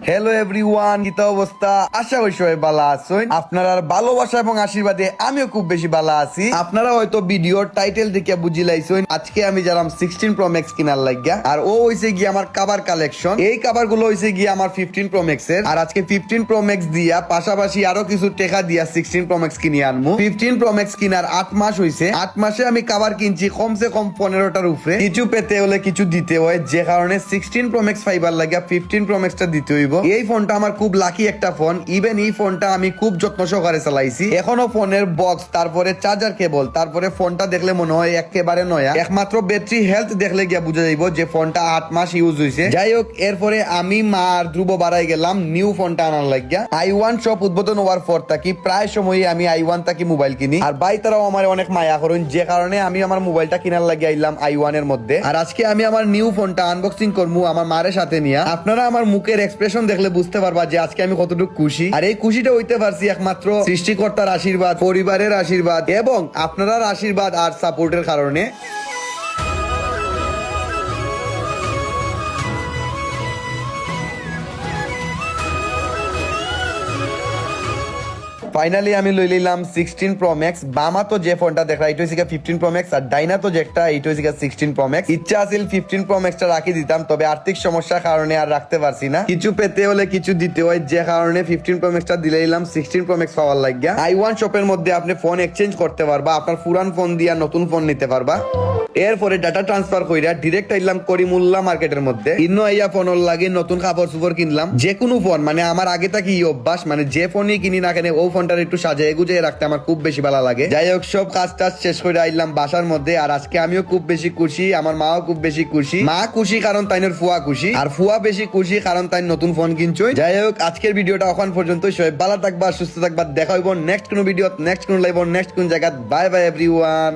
Hello everyone, কি তো অবস্থা? আশা করি সবাই ভালো আছেন। আপনার ভালোবাসা এবং আশীর্বাদে আমিও খুব বেশি ভালো আছি। আপনারা হয়তো ভিডিওর টাইটেল দেখে বুঝি লাইছেন আজকে আমি যারাম 16 প্রো ম্যাক্স কিনার লাগিয়া, আর ও হইছে গিয়ে আমার কাভার কালেকশন। এই কাভার গুলো হইছে গিয়ে আমার 15 প্রো ম্যাক্স এর, আর আজকে 15 প্রো ম্যাক্স দিয়া পাশাপাশি আরো কিছু টাকা দিয়া 16 প্রো ম্যাক্স কিনে আনমু। 15 প্রো ম্যাক্স কিনার 8 মাস হইছে। 8 মাসে আমি কাভার কিনছি কমসে কম 15টার উপরে। কিছু পেতে হলে কিছু দিতে হয়, যে কারণে 16 প্রো ম্যাক্স ফাইবার লাগিয়া 15 প্রো ম্যাক্সটা দিতে হইব। এই ফোনটা আমার খুব লাকি একটা ফোন। ইভেন এই ফোনটা আমি খুব যত্ন সহকারে চালাইছি। এখনো ফোনের বক্স, তারপরে চার্জার কেবল, তারপরে ফোনটা দেখলে মনে হয় একেবারে নয়া। একমাত্র ব্যাটারি হেলথ দেখলে গিয়া বুঝা যাইব যে ফোনটা 8 মাস ইউজ হইছে। যাই হোক, এরপরে আমি মা আর ধ্রুব বাড়াই গেলাম নিউ ফোনটা আনার লাগিয়া। i1 শপ উদ্বোধন হওয়ার পর থাকি প্রায় সময়ই আমি i1 থাকি মোবাইল কিনি, আর ভাই তারাও আমার অনেক মায়া করেন, যে কারণে আমি আমার মোবাইলটা কিনার লাগিয়ে আইলাম i1 এর মধ্যে। আর আজকে আমি আমার নিউ ফোনটা আনবক্সিং করবো আমার মায়ের সাথে নিয়ে। আপনারা আমার মুখের এক্সপ্রেশন দেখলে বুঝতে পারবা যে আজকে আমি কতটুকু খুশি। আর এই খুশিটা হইতে পারছি একমাত্র সৃষ্টিকর্তার আশীর্বাদ, পরিবারের আশীর্বাদ এবং আপনার আশীর্বাদ আর সাপোর্টের কারণে। ফাইনালি আমি লই নিলাম 16 প্রো ম্যাক্স। বামা তো যে ফোনটা দেখা এটা হচ্ছে 15 প্রো ম্যাক্স, আর ডাইনা তো যেটা এটা হচ্ছে 16 প্রো ম্যাক্স। ইচ্ছা আছিল 15 প্রো ম্যাক্সটা রাখি দিতাম, তবে আর্থিক সমস্যার কারণে আর রাখতে পারছি না। কিছু পেতে হলে কিছু দিতে হয়, যে কারণে 15 প্রো ম্যাক্সটা দিলে নিলাম 16 প্রো ম্যাক্স পাওয়ার লাগিয়া। i1 শপের মধ্যে আপনি ফোন এক্সচেঞ্জ করতে পারবা, আপনার পুরান ফোন দিয়া নতুন ফোন নিতে পারবা। এরপরে ডাটা ট্রান্সফার কইরা ডিরেক্ট আইলাম করিমুল্লাহ মার্কেটের মধ্যে। ইন্ন আইয়া ফোনের লাগে নতুন কাপড় চোপড় কিনলাম। যে কোনো ফোন মানে আমার আগে থেকে ই অভ্যাস, মানে যে ফোনই কিনি না কেন ও ফোনটার একটু সাজিয়ে গুজিয়ে রাখতে আমার খুব বেশি ভালো লাগে। যাই হোক, সব কাজ টাজ শেষ করে আইলাম বাসার মধ্যে। আর আজকে আমিও খুব বেশি খুশি, আমার মাও খুব বেশি খুশি। মা খুশি কারণ তাইনের ফুয়া খুশি, আর ফুয়া বেশি খুশি কারণ তাই নতুন ফোন কিনছই। যাই হোক, আজকের ভিডিওটা ওখান পর্যন্ত। সবাই ভালো থাকবা, সুস্থ থাকবা। দেখা হইব নেক্সট কোনো ভিডিও, নেক্সট কোনো লাইভ, নেক্সট কোন জায়গা। Bye bye everyone.